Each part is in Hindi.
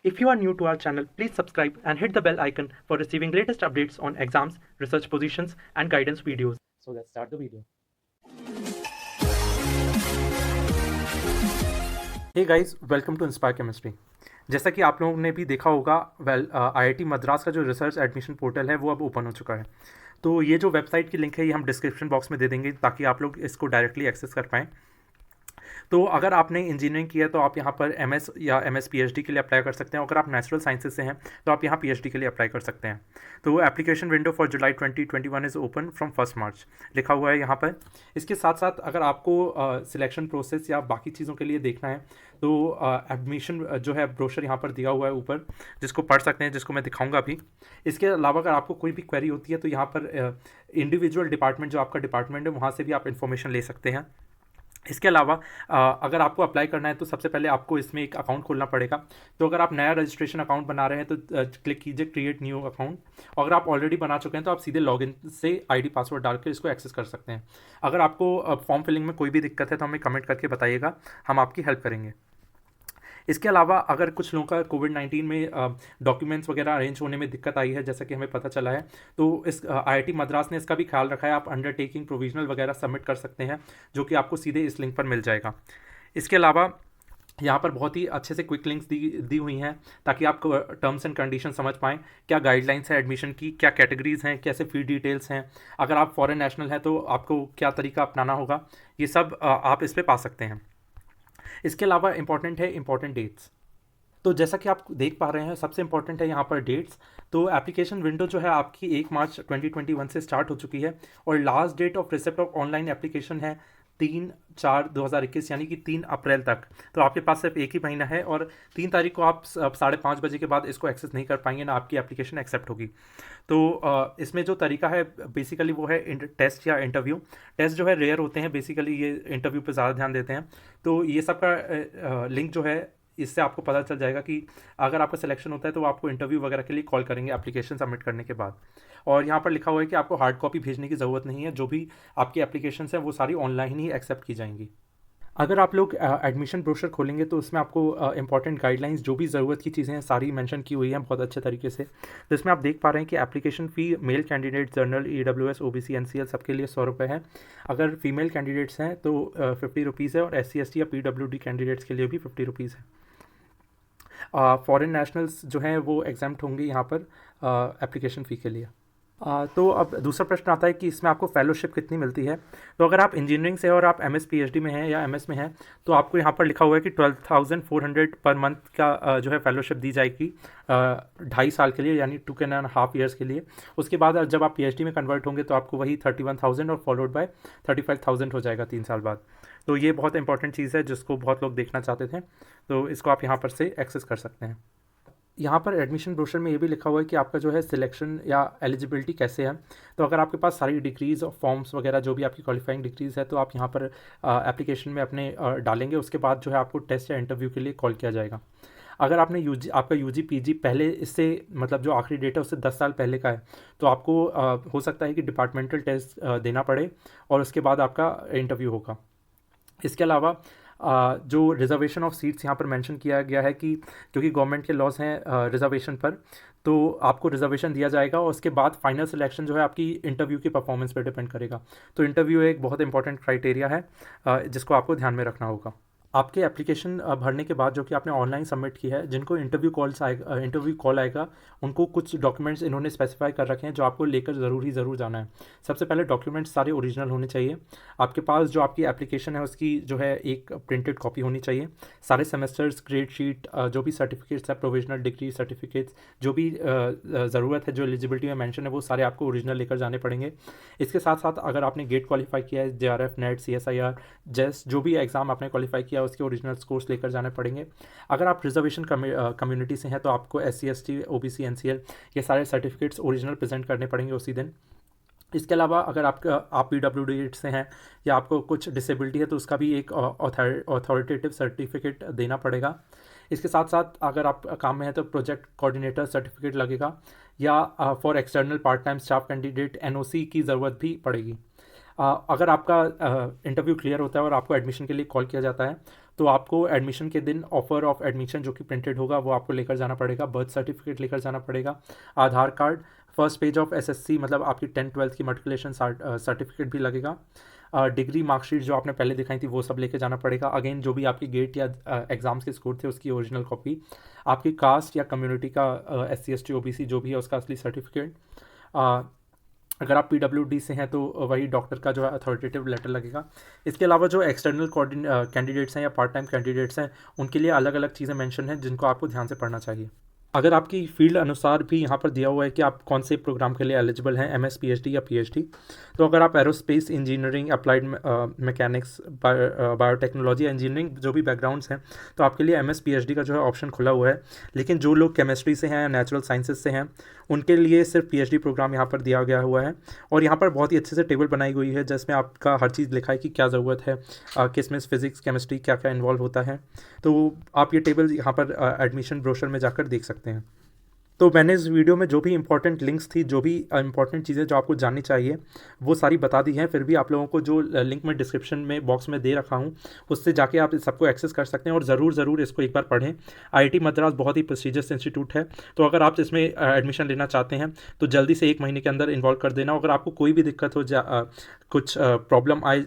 If you are new to our channel, please subscribe and hit the bell icon for receiving latest updates on exams, research positions, and guidance videos. So let's start the video. Hey guys, welcome to Inspire Chemistry. जैसा कि आप लोगों ने भी देखा होगा, आईआईटी मद्रास का जो रिसर्च एडमिशन पोर्टल है वो अब ओपन हो चुका है। तो ये जो वेबसाइट की लिंक है ये हम डिस्क्रिप्शन बॉक्स में दे देंगे ताकि आप लोग इसको डायरेक्टली एक्सेस कर पाएँ। तो अगर आपने इंजीनियरिंग किया तो आप यहाँ पर एमएस या एमएस पीएचडी के लिए अप्लाई कर सकते हैं। अगर आप नेचुरल साइंसेज से हैं तो आप यहाँ पीएचडी के लिए अप्लाई कर सकते हैं। तो application window for July 2021 is open from 1 मार्च लिखा हुआ है यहाँ पर। इसके साथ साथ अगर आपको सिलेक्शन प्रोसेस या बाकी चीज़ों के लिए देखना है तो एडमिशन जो है ब्रोशर यहाँ पर दिया हुआ है ऊपर, जिसको पढ़ सकते हैं, जिसको मैं दिखाऊंगा अभी। इसके अलावा अगर आपको कोई भी क्वेरी होती है तो यहाँ पर इंडिविजुअल डिपार्टमेंट जो आपका डिपार्टमेंट है वहाँ से भी आप इन्फॉर्मेशन ले सकते हैं। इसके अलावा अगर आपको अप्लाई करना है तो सबसे पहले आपको इसमें एक अकाउंट खोलना पड़ेगा। तो अगर आप नया रजिस्ट्रेशन अकाउंट बना रहे हैं तो क्लिक कीजिए क्रिएट न्यू अकाउंट, और अगर आप ऑलरेडी बना चुके हैं तो आप सीधे लॉगिन से आईडी पासवर्ड डाल के इसको एक्सेस कर सकते हैं। अगर आपको फॉर्म फिलिंग में कोई भी दिक्कत है तो हमें कमेंट करके बताइएगा, हम आपकी हेल्प करेंगे। इसके अलावा अगर कुछ लोगों का कोविड-19 में डॉक्यूमेंट्स वगैरह अरेंज होने में दिक्कत आई है, जैसा कि हमें पता चला है, तो इस आईआईटी मद्रास ने इसका भी ख्याल रखा है। आप अंडरटेकिंग प्रोविजनल वगैरह सबमिट कर सकते हैं, जो कि आपको सीधे इस लिंक पर मिल जाएगा। इसके अलावा यहाँ पर बहुत ही अच्छे से क्विक लिंक्स दी हुई हैं ताकि आप टर्म्स एंड कंडीशन समझ पाएँ, क्या गाइडलाइंस है एडमिशन की, क्या कैटेगरीज़ हैं, कैसे फ़ी डिटेल्स हैं, अगर आप फॉरेन नेशनल हैं तो आपको क्या तरीका अपनाना होगा, ये सब आप इस पर पा सकते हैं। इसके अलावा इम्पॉर्टेंट है इम्पॉर्टेंट डेट्स। तो जैसा कि आप देख पा रहे हैं सबसे इंपॉर्टेंट है यहाँ पर डेट्स। तो एप्लीकेशन विंडो जो है आपकी 1 मार्च 2021 से स्टार्ट हो चुकी है और last date of receipt of online application है 3/4/2021 यानी कि 3 अप्रैल तक। तो आपके पास सिर्फ एक ही महीना है और 3 तारीख को आप 5:30 बजे के बाद इसको एक्सेस नहीं कर पाएंगे, ना आपकी एप्लीकेशन एक्सेप्ट होगी। तो इसमें जो तरीका है बेसिकली वो है टेस्ट या इंटरव्यू। टेस्ट जो है रेयर होते हैं, बेसिकली ये इंटरव्यू पे ज़्यादा ध्यान देते हैं। तो ये सब का लिंक जो है इससे आपको पता चल जाएगा कि अगर आपका सिलेक्शन होता है तो वो आपको इंटरव्यू वगैरह के लिए कॉल करेंगे एप्लीकेशन सबमिट करने के बाद। और यहाँ पर लिखा हुआ है कि आपको हार्ड कॉपी भेजने की ज़रूरत नहीं है, जो भी आपकी एप्लीकेशन है वो सारी ऑनलाइन ही एक्सेप्ट की जाएंगी। अगर आप लोग एडमिशन ब्रोशर खोलेंगे तो उसमें आपको इंपॉर्टेंट गाइडलाइंस जो भी ज़रूरत की चीज़ें हैं सारी मेंशन की हुई हैं बहुत अच्छे तरीके से। तो इसमें आप देख पा रहे हैं कि application fee male candidate general EWS OBC NCL सबके लिए 100 रुपये है। अगर फीमेल कैंडिडेट्स हैं तो 50 रुपीज़ है, और SC ST या PWD कैंडिडेट्स के लिए भी 50 रुपीज़ है। फॉरेन नेशनल्स जो हैं वो एग्जाम्प्ट होंगे यहाँ पर एप्लीकेशन फ़ी के लिए। तो अब दूसरा प्रश्न आता है कि इसमें आपको फेलोशिप कितनी मिलती है। तो अगर आप इंजीनियरिंग से और आप MS PhD में हैं या MS में हैं तो आपको यहाँ पर लिखा हुआ है कि 12,400 पर मंथ का जो है फेलोशिप दी जाएगी 2.5 साल के लिए, यानी 2.5 ईयर्स के लिए। उसके बाद जब आप PhD में कन्वर्ट होंगे तो आपको वही 31,000 और फॉलोड बाय 35,000 हो जाएगा 3 साल बाद। तो ये बहुत इंपॉर्टेंट चीज़ है जिसको बहुत लोग देखना चाहते थे, तो इसको आप यहाँ पर से एक्सेस कर सकते हैं। यहाँ पर एडमिशन ब्रोशर में ये भी लिखा हुआ है कि आपका जो है सिलेक्शन या एलिजिबिलिटी कैसे है। तो अगर आपके पास सारी डिग्रीज़ और फॉर्म्स वगैरह जो भी आपकी क्वालिफाइंग डिग्रीज़ है तो आप यहाँ पर एप्लीकेशन में अपने डालेंगे। उसके बाद जो है आपको टेस्ट या इंटरव्यू के लिए कॉल किया जाएगा। अगर आपने आपका UG PG पहले इससे मतलब जो आखिरी डेट है उससे 10 साल पहले का है तो आपको हो सकता है कि डिपार्टमेंटल टेस्ट देना पड़े और उसके बाद आपका इंटरव्यू होगा। इसके अलावा जो रिजर्वेशन ऑफ सीट्स यहाँ पर मेंशन किया गया है कि क्योंकि गवर्नमेंट के लॉज हैं रिजर्वेशन पर, तो आपको रिजर्वेशन दिया जाएगा और उसके बाद फाइनल सिलेक्शन जो है आपकी इंटरव्यू की परफॉर्मेंस पर डिपेंड करेगा। तो इंटरव्यू एक बहुत इंपॉर्टेंट क्राइटेरिया है जिसको आपको ध्यान में रखना होगा। आपके एप्लीकेशन भरने के बाद जो कि आपने ऑनलाइन सबमिट की है, जिनको इंटरव्यू कॉल आएगा उनको कुछ डॉक्यूमेंट्स इन्होंने स्पेसिफाई कर रखे हैं जो आपको लेकर ज़रूर जाना है। सबसे पहले डॉक्यूमेंट्स सारे ओरिजिनल होने चाहिए। आपके पास जो आपकी एप्लीकेशन है उसकी जो है एक प्रिंटेड कॉपी होनी चाहिए। सारे सेमेस्टर्स, ग्रेड शीट, जो भी सर्टिफिकेट्स है, प्रोविजनल डिग्री सर्टिफिकेट्स, जो भी ज़रूरत है जो एलिजिबिलिटी में मेंशन है वो सारे आपको ओरिजिनल लेकर जाने पड़ेंगे। इसके साथ साथ अगर आपने गेट क्वालिफाई किया है, JRF NET CSIR जेस जो भी एग्ज़ाम आपने क्वालिफाई किया उसके ओरिजिनल स्कोर्स लेकर जाने पड़ेंगे। अगर आप रिजर्वेशन कम्युनिटी से हैं तो आपको SC ST OBC NCL ये सारे सर्टिफिकेट्स ओरिजिनल प्रेजेंट करने पड़ेंगे उसी दिन। इसके अलावा अगर आप PWD से हैं या आपको कुछ डिसेबिलिटी है तो उसका भी एक अथॉरिटेटिव सर्टिफिकेट देना पड़ेगा। इसके साथ साथ अगर आप काम में हैं तो प्रोजेक्ट कोऑर्डिनेटर सर्टिफिकेट लगेगा, या for external part time staff candidate NOC की ज़रूरत भी पड़ेगी। अगर आपका इंटरव्यू क्लियर होता है और आपको एडमिशन के लिए कॉल किया जाता है तो आपको एडमिशन के दिन ऑफर ऑफ एडमिशन जो कि प्रिंटेड होगा वो आपको लेकर जाना पड़ेगा, बर्थ सर्टिफिकेट लेकर जाना पड़ेगा, Aadhaar card, first page of SSC मतलब आपकी 10th-12th की मर्टिकुलेशन सर्टिफिकेट भी लगेगा, डिग्री मार्कशीट जो आपने पहले दिखाई थी वो सब लेके जाना पड़ेगा। अगेन जो भी आपकी गेट या एग्ज़ाम्स के स्कोर थे उसकी ओरिजिनल कॉपी, आपकी कास्ट या कम्युनिटी का SC ST OBC जो भी है उसका असली सर्टिफिकेट, अगर आप PWD से हैं तो वही डॉक्टर का जो है अथॉरिटेटिव लेटर लगेगा। इसके अलावा जो एक्सटर्नल कैंडिडेट्स हैं या पार्ट टाइम कैंडिडेट्स हैं उनके लिए अलग अलग चीज़ें मेंशन हैं जिनको आपको ध्यान से पढ़ना चाहिए। अगर आपकी फील्ड अनुसार भी यहाँ पर दिया हुआ है कि आप कौन से प्रोग्राम के लिए एलिजिबल हैं, MS PhD या PhD, तो अगर आप aerospace engineering, applied mechanics, biotechnology या इंजीनियरिंग जो भी बैकग्राउंड्स हैं तो आपके लिए MS PhD का जो है ऑप्शन खुला हुआ है। लेकिन जो लोग केमिस्ट्री से हैं या नेचुरल साइंसेज से हैं उनके लिए सिर्फ PhD प्रोग्राम यहाँ पर दिया गया हुआ है। और यहाँ पर बहुत ही अच्छे से टेबल बनाई हुई है जिसमें आपका हर चीज़ लिखा है कि क्या ज़रूरत है, किस में फिज़िक्स केमिस्ट्री क्या क्या इन्वॉल्व होता है। तो आप ये टेबल यहाँ पर एडमिशन ब्रोशर में जाकर देख सकते हैं। तो मैंने इस वीडियो में जो भी इंपॉर्टेंट लिंक्स थी, जो भी इंपॉर्टेंट चीज़ें जो आपको जाननी चाहिए वो सारी बता दी हैं। फिर भी आप लोगों को जो लिंक मैं डिस्क्रिप्शन में बॉक्स में दे रखा हूँ उससे जाके आप इस सबको एक्सेस कर सकते हैं और ज़रूर इसको एक बार पढ़ें। IIT मद्रास बहुत ही प्रेस्टिजियस इंस्टीट्यूट है, तो अगर आप इसमें एडमिशन लेना चाहते हैं तो जल्दी से 1 महीने के अंदर इन्वॉल्व कर देना। अगर आपको कोई भी दिक्कत हो, कुछ प्रॉब्लम आए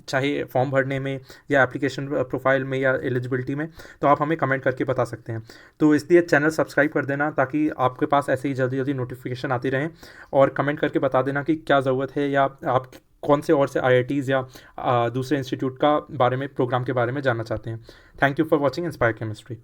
चाहे फॉर्म भरने में या एप्लीकेशन प्रोफाइल में या एलिजिबिलिटी में, तो आप हमें कमेंट करके बता सकते हैं। तो इसलिए चैनल सब्सक्राइब कर देना ताकि आपके पास ऐसे ही जल्दी नोटिफिकेशन आती रहें, और कमेंट करके बता देना कि क्या ज़रूरत है या आप कौन से और से IITs या दूसरे इंस्टीट्यूट का बारे में, प्रोग्राम के बारे में जानना चाहते हैं। Thank you for watching inspire chemistry.